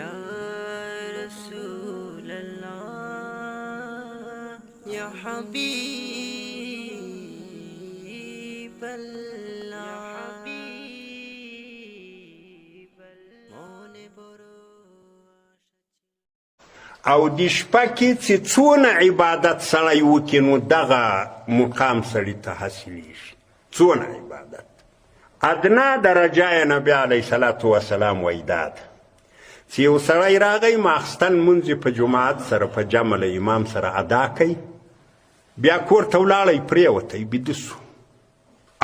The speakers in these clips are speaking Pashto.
یا رسول اللہ یا حبیب اللہ او د شپه کې چې څونه عبادت سړی وکړي نو دغه مقام سړي ته حاصلیږي څونه عبادت ادنا درجه یې نبي علیه صلات وسلام وایي دا ده چې یو سړی راغی ماخستن لمونځ یې په جماعت سره په جمع له امام سره ادا کوي بیا کور ته ولاړی پرېوتی بیده سو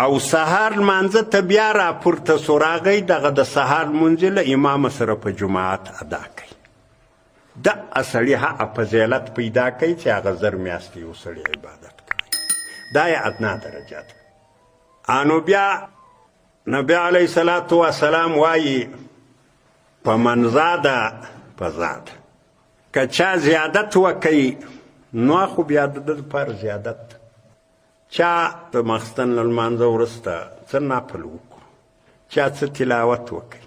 او سهار لمانځه ته بیا راپورته سو راغی دغه د سهار لمونځ یې له امام سره په جماعت ادا کوي دا سړي هغه فضیلت پیدا کوي چې هغه زر میاشتې یو سړي عبادت کوي دا یې ادنا درجه ده انو بیا نبی علیه صلات وسلام وایي په من زاده په زاده که چا زیادت وکوي نو خو بیا د ده دپاره زیادت ده چا د ماخستن له لمانځه وروسته څه نفل وکړو چا څه تلاوت وکوي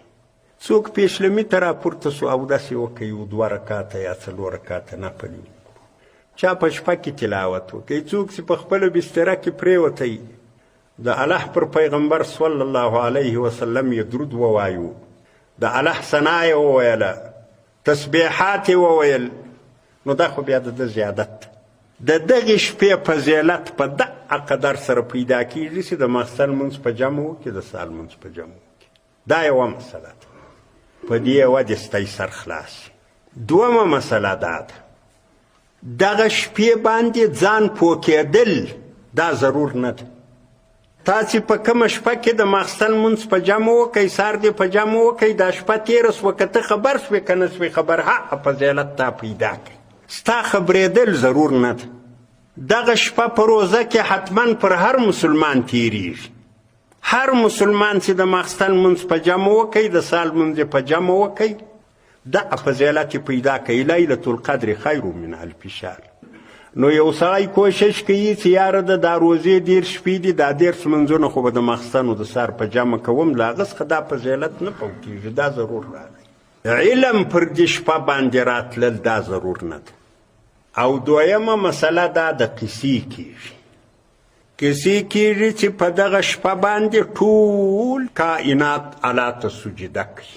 څوک پیشلمي ته راپورته سو اودس یې وکوي و 2 رکاته یا 4 رکاته نفل یې وکړو چا په شپه کې تلاوت وکوي څوک چې په خپله بستره کې پرېوتی د الله پر پیغمبر صلی الله علیه وسلم یې درود ووایو د الله ثنا یې وویله تسبیحات یې وویل نو دا خو بیا د ده زیادت د دغې شپې فضیلت په دغه قدر سره پیدا کېږي چې د ماخستن لمونځ په جمع وکړي د سهار لمونځ په جمع وکړي دا یوه مسله ده په دې یوه د ستی سر خلاص دویمه مسله دا ده دغه شپې باندې ځان پوه کېدل دا ضرور نه ده تاسې په کومه شپه کې د ماخستن لمونځ په جمع وکئ سهار دې په جمع وکئ دا شپه تېره سوه که ته خبر سوې که نه سوې خبر هغه فضیلت تا پیدا کړي ستا خبرېدل ضرور نه ده دغه شپه په روزه کې حتما پر هر مسلمان تېرېږي هر مسلمان چې د ماخستن لمونځ په جمع وکئ د سهار لمونځ په جمع وکئ دغه فضیلت پیدا کوي لیلة القدر خیر من الف شهر نو یو سړی کوشش کوي چې یاره د دا روزې 10 شپې دي دا 10 لمونځونه خو به د ماخستن او د سهار په جمع کوم له هغه څخه دا فضیلت نه پوکېږي دا ضرور راغی علم پر دې شپه باندې راتلل دا ضرور نه ده او دویمه مسله دا د قصې کېږي کسی کېږي چې په دغه شپه باندې ټول کائنات الله ته سجده کوي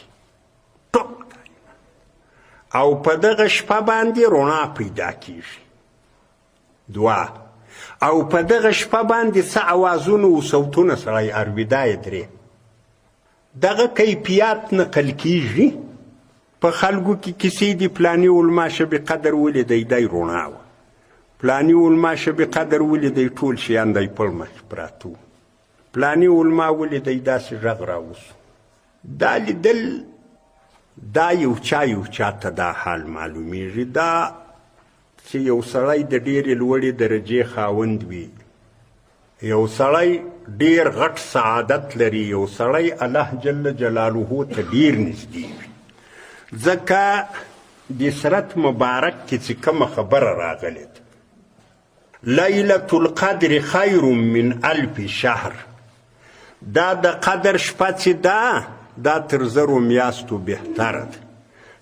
ټول کائنات او په دغه شپه باندې رڼا پیدا کېږي دوه او په دغه شپه باندې څه اوازونه و صوتونه سړی اورېدا یې درې دغه کیفیات نقل کېږي په خلکو کې کیسې دي پلاني علما شب قدر ولیدی دی رڼا وه پلانی علما شب قدر ولیدی ټول شیان دی پر مخ پراته وو پلانی علما ولیدی داسې غږ راوسو دا لیدل دا یو چا ته دا حال معلومیږي دا چې یو سړی د ډېرې لوړې درجې خاوند وي یو سړی ډېر غټ سعادت لري یو سړی الله جل جلاله ته ډېر نږدې وي ځکه د سرت مبارک کې چې کومه خبره راغلې ده لیلة القدر خیر من الف شهر دا د قدر شپه چې دا تر 0 میاشتو بهتره ده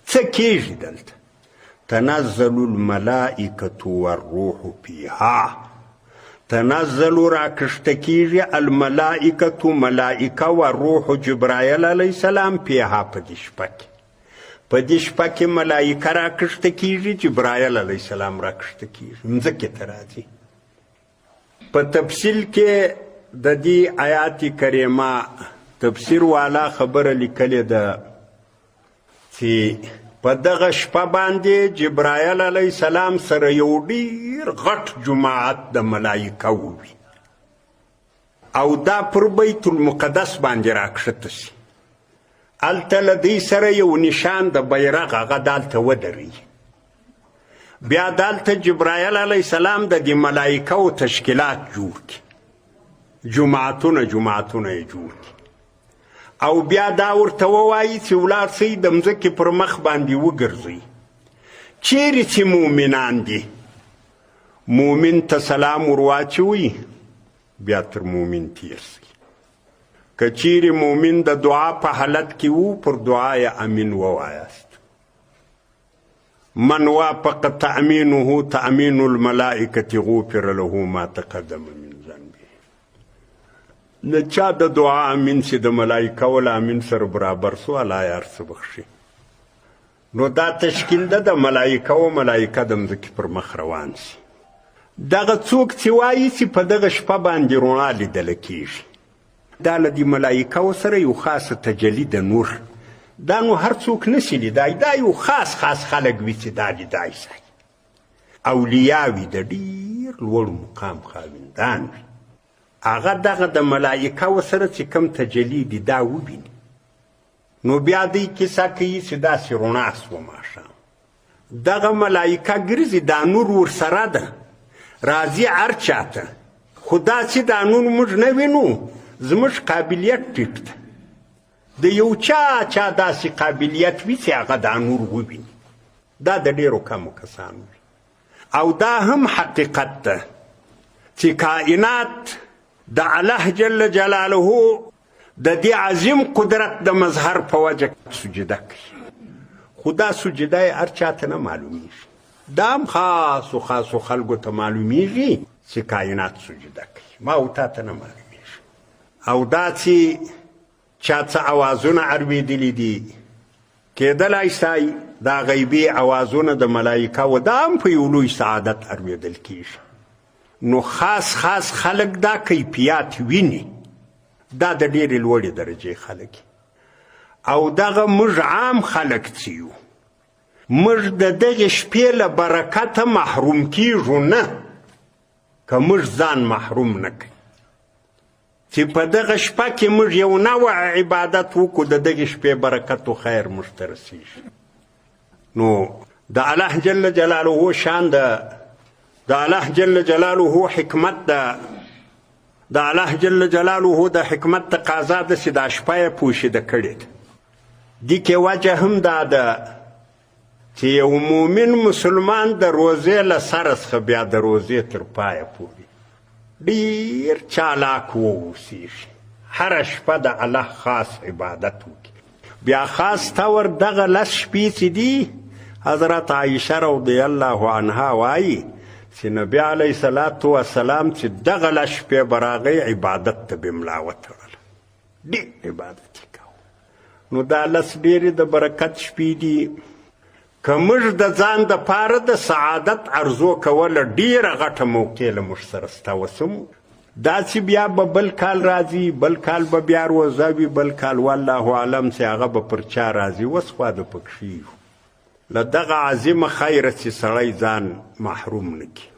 څه کېږي دلته تنزل الملائکة والروح فیها تنزل راکشته کېږي الملائکة ملائکه والروح جبرایل علیه السلام فیها په دې شپه کې په دې شپه کې ملائکه راکشته کېږي جبرایل علیه السلام راکشته کېږي مځکې ته راځي په تفصیل کې د دې آیات کریمه تفسیر والا خبره لیکلې ده چې په دغه شپه باندې جبرایل علیه السلام سره یو ډېر غټ جماعت د ملائکه ووي او دا پر بیت المقدس باندې راکښته سي هلته له دوی سره یو نشان د بیرغ هغه دالته ودرېږي بیا دالته جبرایل علیه السلام د دې ملائکو تشکیلات جوړ کړي جماعتونه یې جوړ کړي او بیا دا ورته ووایي چې ولاړ سئ د مځکې پر مخ باندې وګرځئ چیرې چې مؤمنان دي مؤمن ته سلام ور واچوئ بیا تر مؤمن تیر سئ که چیرې مؤمن د دعا په حالت کې و پر دعا یې امین ووایاست من وافق تأمینه تأمین الملائکة غفر له ما تقدم من ذنبه. د چا د دعا امین چې د ملائکه ول امین سره برابر سو الله یې هر څه بخښي. نو دا تشکیل ده د ملائکه او ملائکه د مځکې پر مخ روان سي. دغه څوک چې وایي چې په دغه شپه باندې رڼا لیدله کېږي، دا له دې ملائکو سره یو خاصه تجلي د نور، دا نو هر څوک نشي لیدای، دا یو خاص خلک وي چې دا لیدای شي. اولیاء وي د ډېر لوړ مقام خاوندان وي، هغه دغه د ملائکو سره چې کوم تجلي دي دا وویني، نو بیا دوی کیسه کوي چې داسې رڼا سوه ماښام. دغه ملائکه ګرځي، دا نور ورسره ده، راځي هر چاته، خو داسې دا نور موږ نه وینو، زموږ قابلیت ټیټ ده. د یو چا داسې قابلیت وي چې هغه دا نور وویني، دا د ډېرو کمو کسانو وي. او دا هم حقیقت ده چې کائنات د الله جل جلاله د دې عظیم قدرت د مظهر په وجه سجده کوي، خو دا سجده یې هر چاته نه معلومیږي. دا هم خاصو خلکو ته معلومیږي چې کائنات سجده کوي، ما او تا ته نه معلومیږي. او دا چې چا څه اوازونه اورېدلي دي، کېدلی سي دا غیبي اوازونه د ملایکو دا هم په یو لوی سعادت اورېدل کېږي. نو خاص خلک دا کیفیات ویني، دا د ډېرې لوړې درجې خلک. او دغه موږ عام خلک چې یو، موږ د دغې شپې له برکته محروم کېږو نه، که موږ ځان محروم نه کړي چې په دغه شپه کې موږ یو نوع عبادت وکړو، د دغې شپې برکت و خیر موږ ته رسېږي. نو د الله جل جلاله شان ده، د الله جل جلاله حکمت ده، د الله جل جلاله د حکمت تقاضا ده چې دا شپه یې پوشیده کړې ده. دې کې وجه هم دا ده چې یو مومن مسلمان د روزې له سره څخه بیا د روزې تر پایه پورې ډېر چالاک واوسېږي، هره شپه د الله خاص عبادت وکړي. بیا خاص طور دغه لس شپې چې دي، حضرت عایشه رضی الله عنها وایي چې نبی علیه صلات وسلام چې دغه لس شپې به راغی عبادت ته به ملا وتړله، ډېر عبادت یې کوه. نو دا لس ډېرې د برکت شپې دي. که موږ د ځان دپاره د سعادت ارزو کوله، ډېره غټه موقع له موږ سره شته وسمو، دا چې بیا به بل کال راځي، بل کال به بیا روزه وي، بل کال والله اعلم چې هغه به پر چا راځي، اوس خوا د پکښې یو. له دغه عظیمه خیره چې سړی ځان محروم نه کړي.